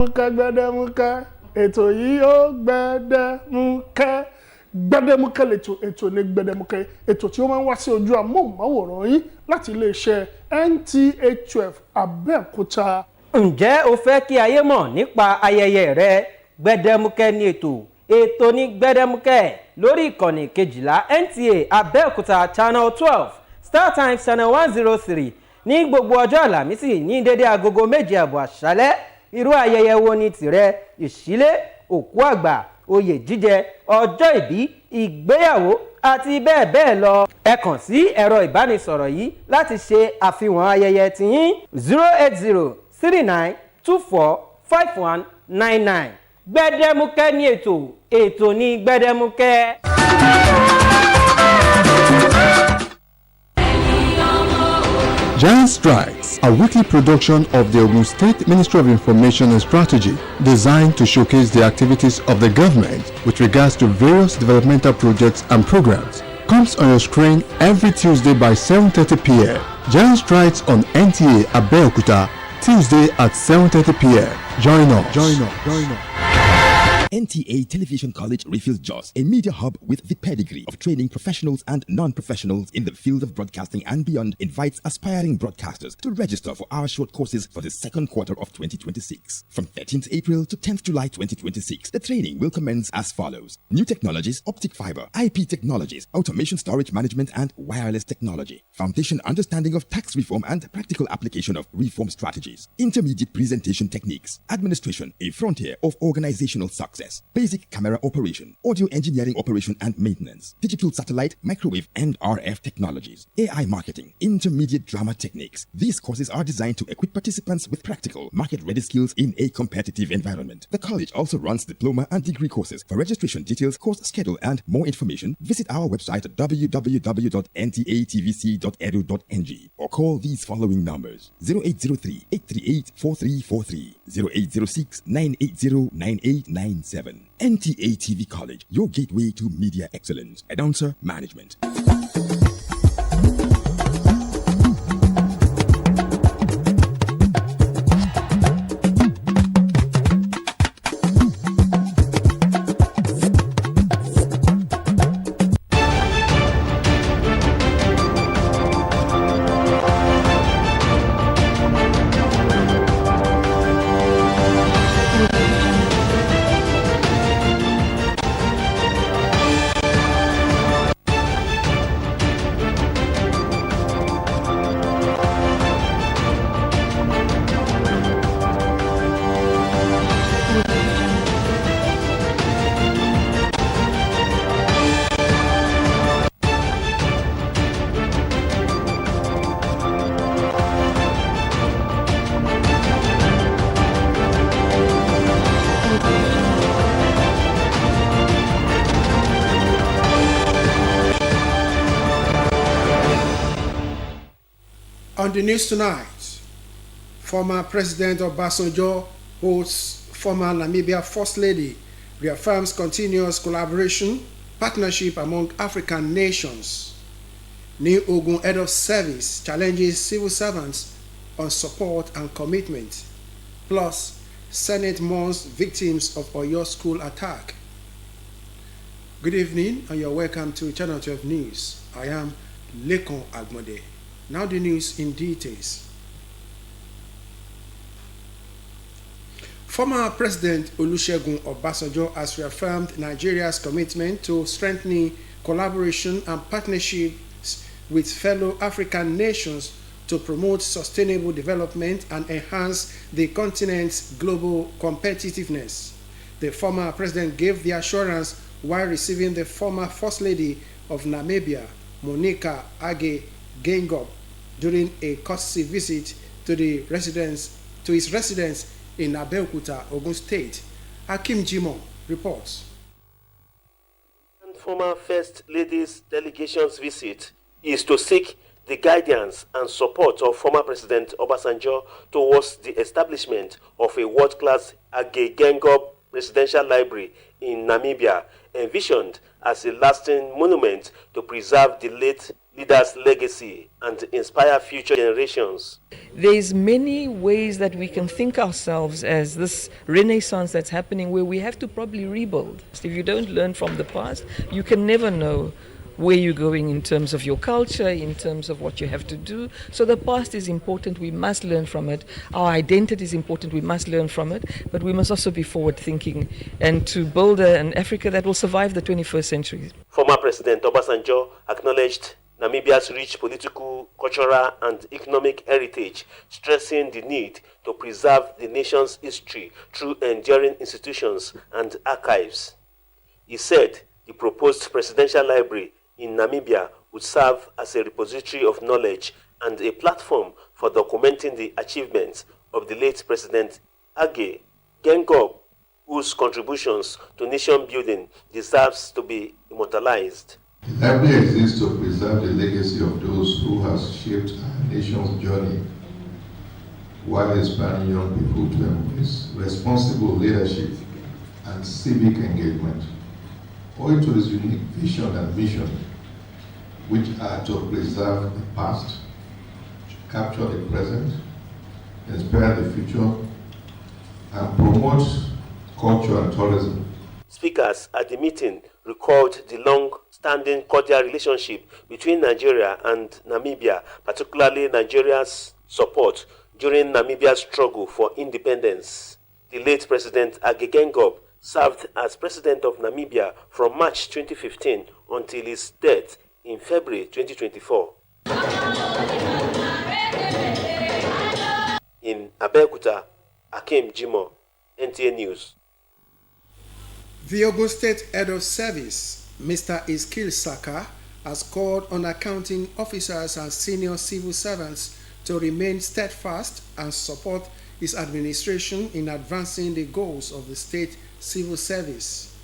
Gbẹdẹmukẹ ètò yìí ó gbẹdẹmukẹ gbẹdẹmukẹ lẹ́tọ̀ ètò ní gbẹdẹmukẹ ètò tí ó máa ń wá sí ojú amóhùnmáwòrán yín láti iléeṣẹ́ NTA 12 Abeokuta. Ǹjẹ́ o fẹ́ kí ayé mọ̀ nípa ayẹyẹ rẹ? Gbẹdẹmukẹ ní ètò ní gbẹdẹmukẹ lórí ìkànnì 12 NTA Abeokuta Channel 12 Star Times Channel 103 ní gbogbo ọjọ́ Àlàmísì ní dédé agogo 7:30 àṣálẹ́. Irú ayẹyẹ wo ni tìrẹ? Ìṣílé, òkú àgbà, oyè jíjẹ, ọjọ́ ìbí, ìgbéyàwó àti bẹ́ẹ̀ bẹ́ẹ̀ lọ. Ẹ kàn sí ẹ̀rọ ìbánisọ̀rọ̀ yìí láti ṣe àfihàn ayẹyẹ tiyín 08039245199. Gbẹdẹmukẹ ní ètò ní gbẹdẹmukẹ. Giant Strikes, a weekly production of the Ogun State Ministry of Information and Strategy, designed to showcase the activities of the government with regards to various developmental projects and programs, comes on your screen every Tuesday by 7:30 p.m. Giant Strikes on NTA Abeokuta, Tuesday at 7:30 p.m. Join us. NTA Television College Refills Jos, a media hub with the pedigree of training professionals and non-professionals in the field of broadcasting and beyond, invites aspiring broadcasters to register for our short courses for the second quarter of 2026. From 13th April to 10th July 2026, the training will commence as follows: New Technologies, Optic Fiber, IP Technologies, Automation Storage Management and Wireless Technology, Foundation Understanding of Tax Reform and Practical Application of Reform Strategies, Intermediate Presentation Techniques, Administration, a Frontier of Organizational Success, Basic Camera Operation, Audio Engineering Operation and Maintenance, Digital Satellite, Microwave and RF Technologies, AI Marketing, Intermediate Drama Techniques. These courses are designed to equip participants with practical, market-ready skills in a competitive environment. The college also runs diploma and degree courses. For registration details, course schedule and more information, visit our website at www.ntatvc.edu.ng or call these following numbers: 0803-838-4343, 0806-980-9897. NTA TV College, your gateway to media excellence. Announcer Management. On the news tonight, former President Obasanjo holds former Namibia First Lady, reaffirms continuous collaboration, partnership among African nations. New Ogun Head of Service challenges civil servants on support and commitment. Plus, Senate mourns victims of Oyo school attack. Good evening and you're welcome to Channel 12 News. I am Lekon Agmode. Now the news in details. Former President Olusegun Obasanjo has reaffirmed Nigeria's commitment to strengthening collaboration and partnerships with fellow African nations to promote sustainable development and enhance the continent's global competitiveness. The former president gave the assurance while receiving the former First Lady of Namibia, Monica Age Geingob, during a courtesy visit to his residence in Abeokuta, Ogun State. Hakim Jimo reports. Former First Lady's delegation's visit is to seek the guidance and support of former President Obasanjo towards the establishment of a world-class Age Geingob residential library in Namibia, envisioned as a lasting monument to preserve the late leaders' legacy and inspire future generations. There's many ways that we can think ourselves as this renaissance that's happening, where we have to probably rebuild. If you don't learn from the past, you can never know where you're going in terms of your culture, in terms of what you have to do. So the past is important, we must learn from it. Our identity is important, we must learn from it, but we must also be forward thinking and to build an Africa that will survive the 21st century. Former President Obasanjo acknowledged Namibia's rich political, cultural and economic heritage, stressing the need to preserve the nation's history through enduring institutions and archives. He said the proposed presidential library in Namibia would serve as a repository of knowledge and a platform for documenting the achievements of the late President Age Gengob, whose contributions to nation building deserves to be immortalized. The library exists to preserve the legacy of those who have shaped our nation's journey while inspiring young people to embrace responsible leadership and civic engagement, owing to this unique vision and mission, which are to preserve the past, capture the present, inspire the future, and promote culture and tourism. Speakers at the meeting recalled the long-standing cordial relationship between Nigeria and Namibia, particularly Nigeria's support during Namibia's struggle for independence. The late President Age Gengob served as president of Namibia from March 2015 until his death in February 2024. In Abeokuta, Akim Jimo, NTA News. The Ogun State Head of Service, Mr. Iskil Saka, has called on accounting officers and senior civil servants to remain steadfast and support his administration in advancing the goals of the state civil service.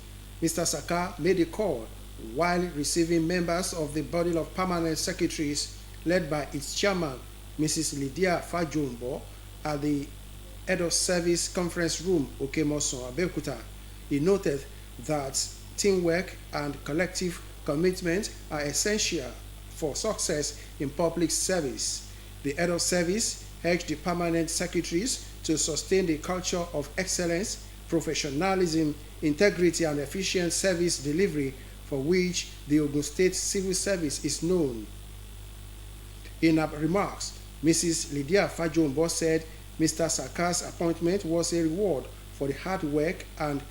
Mr. Saka made a call while receiving members of the body of permanent secretaries led by its chairman, Mrs. Lydia Fajumbo, at the Head of Service Conference Room, Okemoson, Abeokuta. He noted that teamwork and collective commitment are essential for success in public service. The Head of Service urged the permanent secretaries to sustain the culture of excellence, professionalism, integrity, and efficient service delivery for which the Ogun State Civil Service is known. In her remarks, Mrs. Lydia Fajombo said Mr. Saka's appointment was a reward for the hard work and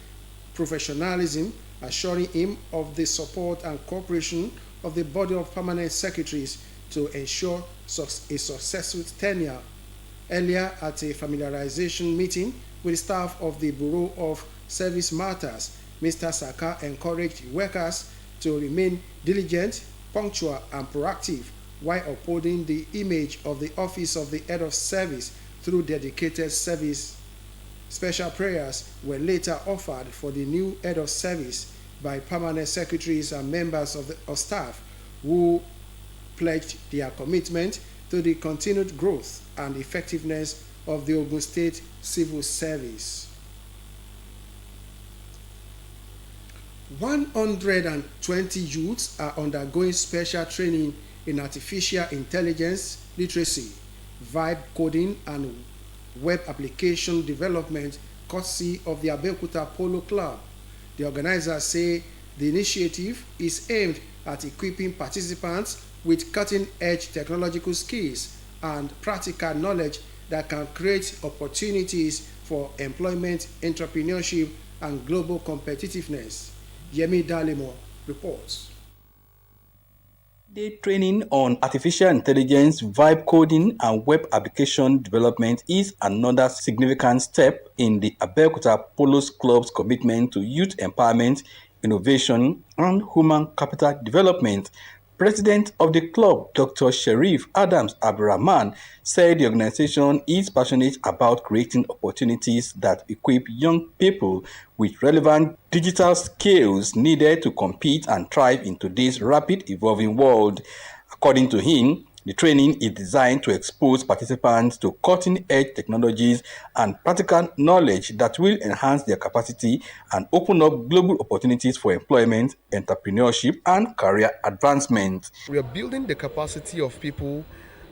professionalism, assuring him of the support and cooperation of the body of permanent secretaries to ensure a successful tenure. Earlier, at a familiarization meeting with the staff of the Bureau of Service Matters, Mr. Saka encouraged workers to remain diligent, punctual, and proactive while upholding the image of the Office of the Head of Service through dedicated service. Special prayers were later offered for the new Head of Service by permanent secretaries and members of staff who pledged their commitment to the continued growth and effectiveness of the Ogun State Civil Service. 120 youths are undergoing special training in artificial intelligence literacy, vibe coding, and web application development courtesy of the Abeokuta Polo Club. The organizers say the initiative is aimed at equipping participants with cutting-edge technological skills and practical knowledge that can create opportunities for employment, entrepreneurship, and global competitiveness. Yemi Dalemo reports. The training on artificial intelligence, vibe coding, and web application development is another significant step in the Abeokuta Polo Club's commitment to youth empowerment, innovation, and human capital development. President of the club, Dr. Sherif Adams Abdurrahman, said the organization is passionate about creating opportunities that equip young people with relevant digital skills needed to compete and thrive in today's rapid evolving world. According to him, The training is designed to expose participants to cutting-edge technologies and practical knowledge that will enhance their capacity and open up global opportunities for employment, entrepreneurship, and career advancement. We are building the capacity of people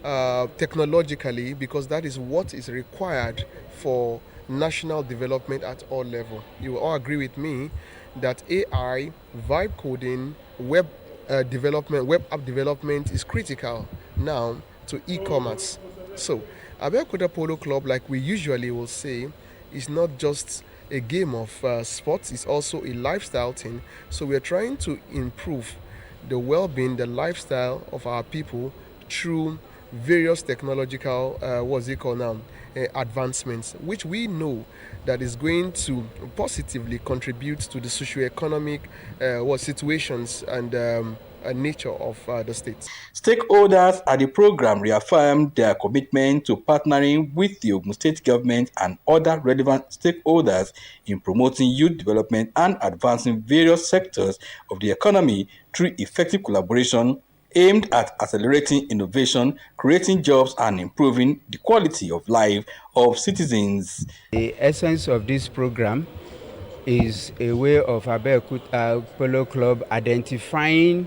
technologically, because that is what is required for national development at all levels. You will all agree with me that AI, vibe coding, web development, web app development is critical now to e-commerce. So Abeokuta Polo Club, like we usually will say, is not just a game of sports, it's also a lifestyle thing. So we are trying to improve the well-being, the lifestyle of our people through various technological advancements, which we know that is going to positively contribute to the socio-economic situations and nature of the state. Stakeholders at the program reaffirmed their commitment to partnering with the Ogun State government and other relevant stakeholders in promoting youth development and advancing various sectors of the economy through effective collaboration aimed at accelerating innovation, creating jobs, and improving the quality of life of citizens. The essence of this program is a way of Abeokuta Polo Club identifying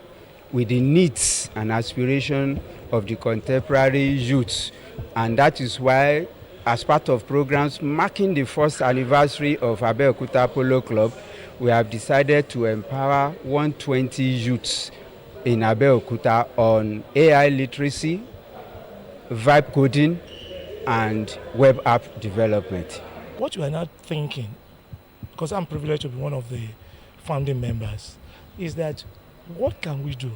with the needs and aspiration of the contemporary youth, and that is why, as part of programs marking the first anniversary of Abeokuta Polo Club, we have decided to empower 120 youths in Abeokuta on AI literacy, vibe coding, and web app development. What you are now thinking, because I'm privileged to be one of the founding members, is that what can we do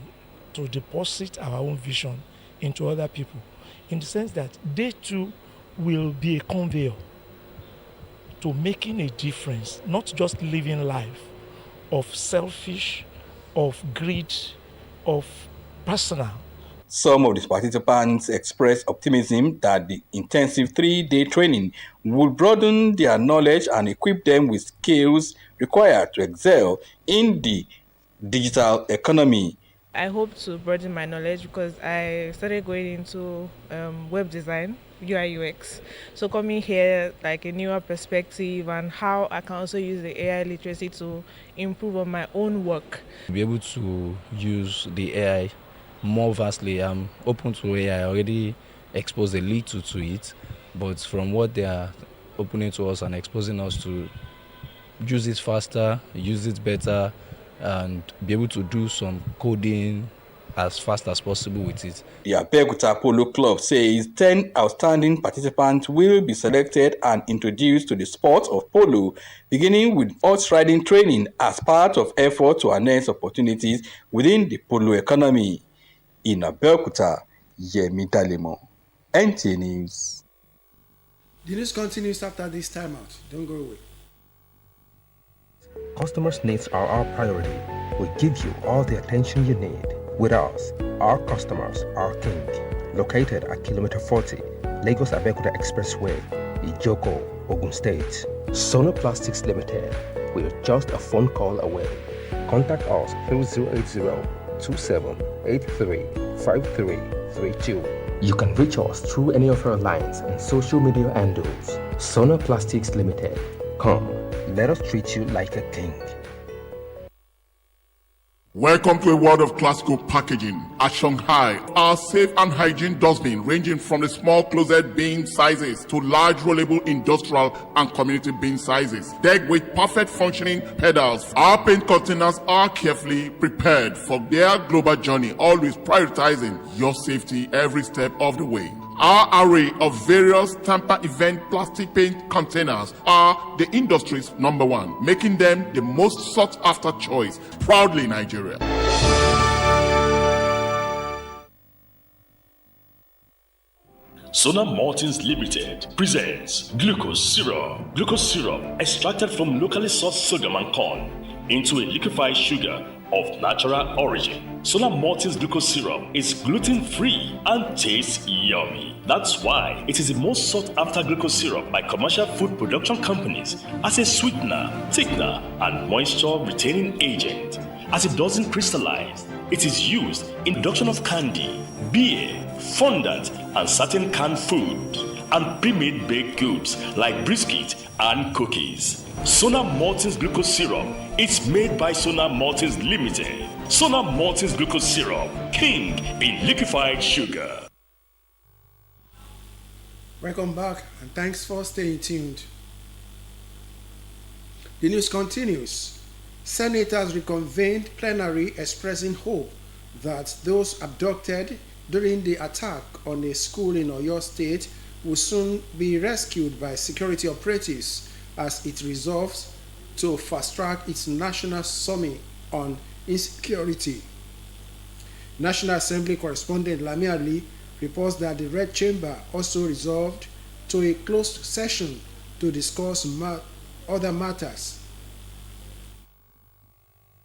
to deposit our own vision into other people, in the sense that they too will be a conveyor to making a difference, not just living life of selfish, of greed, of personal. Some of the participants expressed optimism that the intensive 3-day training will broaden their knowledge and equip them with skills required to excel in the digital economy. I hope to broaden my knowledge because I started going into web design, UI UX. So coming here, like a newer perspective and how I can also use the AI literacy to improve on my own work. Be able to use the AI more vastly. I'm open to AI. I already exposed a little to it, but from what they are opening to us and exposing us to, use it faster, use it better, and be able to do some coding as fast as possible with it. The Abeokuta Polo Club says 10 outstanding participants will be selected and introduced to the sport of polo, beginning with horse riding training as part of effort to enhance opportunities within the polo economy. In Abeokuta, Yemi Dalemo, NTA News. The news continues after this timeout. Don't go away. Customers' needs are our priority. We give you all the attention you need. With us, our customers are king. Located at Kilometer 40, Lagos Abeokuta Expressway, Ijoko, Ogun State. Sono Plastics Limited. We're just a phone call away. Contact us through 080-2783-5332. You can reach us through any of our lines and social media handles. Sono Plastics Limited. Come, let us treat you like a king. Welcome to a world of classical packaging. At Shanghai, our safe and hygiene dustbin ranging from the small closet bin sizes to large rollable industrial and community bin sizes. Decked with perfect functioning pedals, our paint containers are carefully prepared for their global journey, always prioritizing your safety every step of the way. Our array of various tamper event plastic paint containers are the industry's #1, making them the most sought after choice. Proudly Nigeria. Sona Maltings Limited presents glucose syrup. Glucose syrup extracted from locally sourced sorghum and corn into a liquefied sugar of natural origin. Solar Maltese glucose syrup is gluten-free and tastes yummy. That's why it is the most sought-after glucose syrup by commercial food production companies as a sweetener, thickener, and moisture-retaining agent. As it doesn't crystallize, it is used in production of candy, beer, fondant, and certain canned food, and pre-made baked goods like brisket and cookies. Sonar Maltese glucose syrup is made by Sonar Maltese Limited. Sonar Maltese glucose syrup, king in liquefied sugar. Welcome back and thanks for staying tuned. The news continues. Senators reconvened plenary expressing hope that those abducted during the attack on a school in Oyo State will soon be rescued by security operatives as it resolves to fast-track its national summit on insecurity. National Assembly correspondent Lami Ali reports that the Red Chamber also resolved to a closed session to discuss other matters.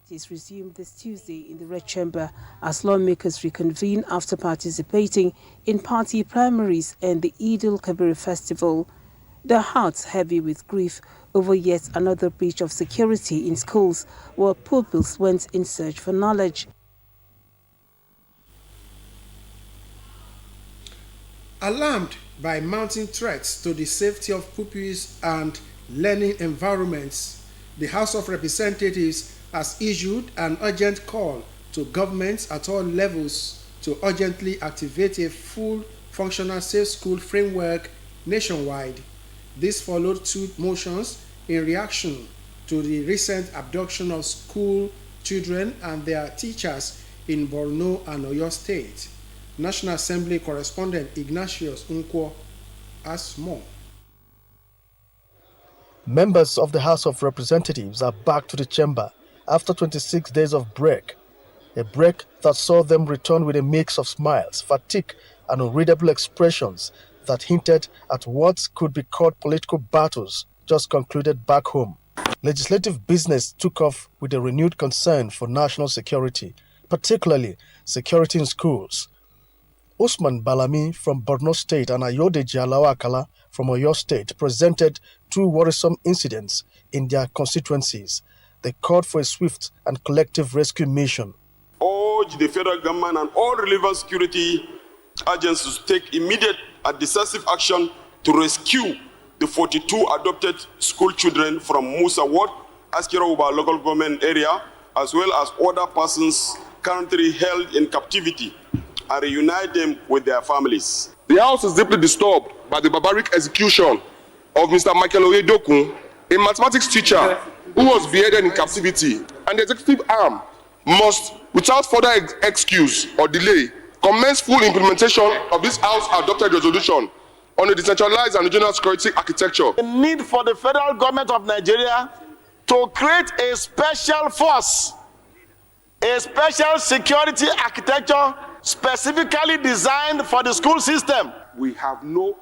Is resumed this Tuesday in the Red Chamber as lawmakers reconvene after participating in party primaries and the Eid al-Kabir festival. Their hearts heavy with grief over yet another breach of security in schools where pupils went in search for knowledge. Alarmed by mounting threats to the safety of pupils and learning environments, the House of Representatives has issued an urgent call to governments at all levels to urgently activate a full functional safe school framework nationwide. This followed two motions in reaction to the recent abduction of school children and their teachers in Borno and Oyo State. National Assembly correspondent Ignatius Nkwo has more. Members of the House of Representatives are back to the chamber after 26 days of break, a break that saw them return with a mix of smiles, fatigue, and unreadable expressions that hinted at what could be called political battles just concluded back home. Legislative business took off with a renewed concern for national security, particularly security in schools. Usman Balami from Borno State and Ayodeji Alawakala from Oyo State presented two worrisome incidents in their constituencies. They called for a swift and collective rescue mission. Urge the federal government and all relevant security agencies to take immediate and decisive action to rescue the 42 adopted school children from Musa Ward, Askira Uba local government area, as well as other persons currently held in captivity, and reunite them with their families. The House is deeply disturbed by the barbaric execution of Mr. Michael Oyedokun, a mathematics teacher who was beheaded in captivity, and the executive arm must, without further excuse or delay, commence full implementation of this House-adopted resolution on a decentralized and regional security architecture. The need for the federal government of Nigeria to create a special force, a special security architecture specifically designed for the school system. We have no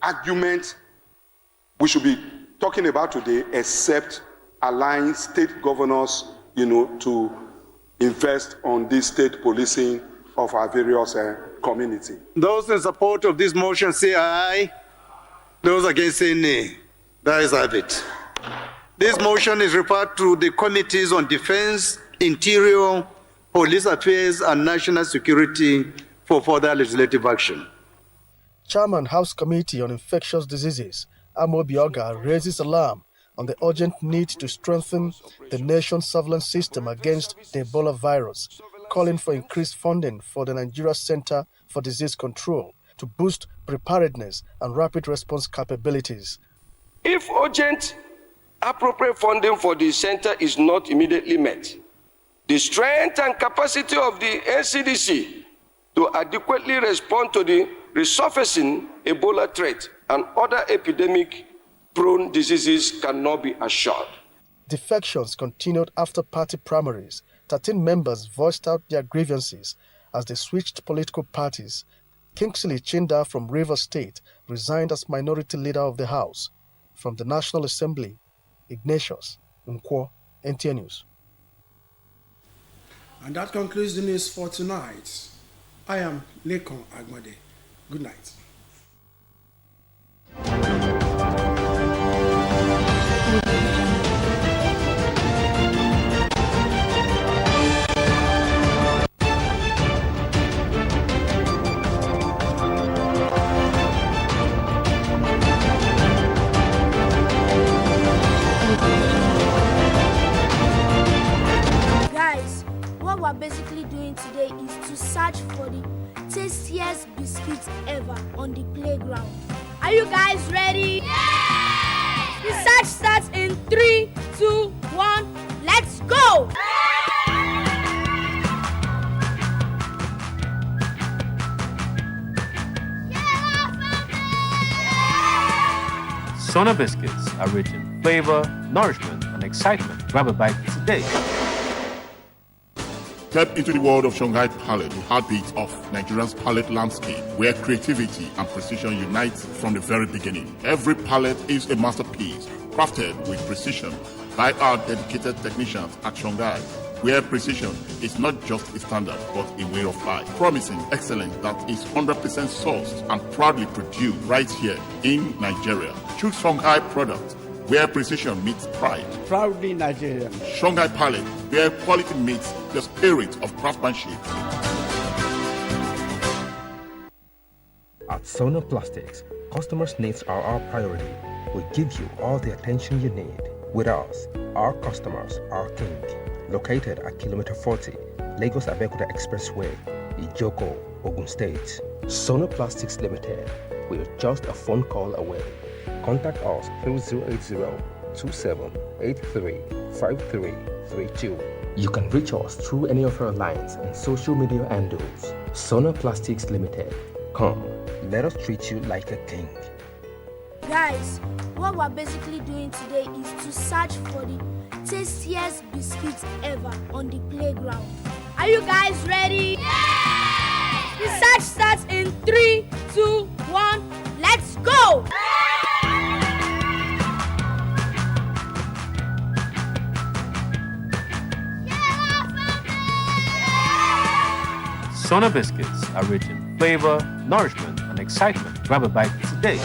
argument we should be talking about today except allowing state governors, to invest on this state policing of our various community. Those in support of this motion say aye. Those against say nay. That is it. This motion is referred to the Committees on Defense, Interior, Police Affairs, and National Security for further legislative action. Chairman House Committee on Infectious Diseases, Amo Bioga, raises alarm on the urgent need to strengthen the nation's surveillance system against the Ebola virus, calling for increased funding for the Nigeria Center for Disease Control to boost preparedness and rapid response capabilities. If urgent, appropriate funding for the center is not immediately met, the strength and capacity of the NCDC to adequately respond to the resurfacing Ebola threat and other epidemic-prone diseases cannot be assured. Defections continued after party primaries. 13 members voiced out their grievances as they switched political parties. Kingsley Chinda from Rivers State resigned as minority leader of the House. From the National Assembly, Ignatius Nkwo, NTA News. And that concludes the news for tonight. I am Lekon Agmade. Good night. Guys, what we're basically doing today is to search for the tastiest biscuits ever on the playground. Are you guys ready? Yeah! The search starts in 3, 2, 1, let's go! Sona biscuits are rich in flavor, nourishment, and excitement. Grab a bite today. Step into the world of Shanghai Palette, the heartbeat of Nigeria's palette landscape, where creativity and precision unite from the very beginning. Every palette is a masterpiece, crafted with precision by our dedicated technicians at Shanghai, where precision is not just a standard, but a way of life. Promising excellence that is 100% sourced and proudly produced right here in Nigeria. Choose Shanghai products, where precision meets pride. Proudly Nigerian. Shanghai Palette, where quality meets the spirit of craftsmanship. At Sona Plastics, customers' needs are our priority. We give you all the attention you need. With us, our customers are king. Located at Kilometer 40, Lagos Abeokuta Expressway, Ijoko, Ogun State. Sona Plastics Limited. We're just a phone call away. Contact us through 080-2783-5332. You can reach us through any of our lines and social media handles. Sona Plastics Limited. Come, let us treat you like a king. Guys, what we're basically doing today is to search for the tastiest biscuits ever on the playground. Are you guys ready? Yeah! The search starts in 3, 2, 1, let's go! Sona biscuits are rich in flavor, nourishment, and excitement. Grab a bite today.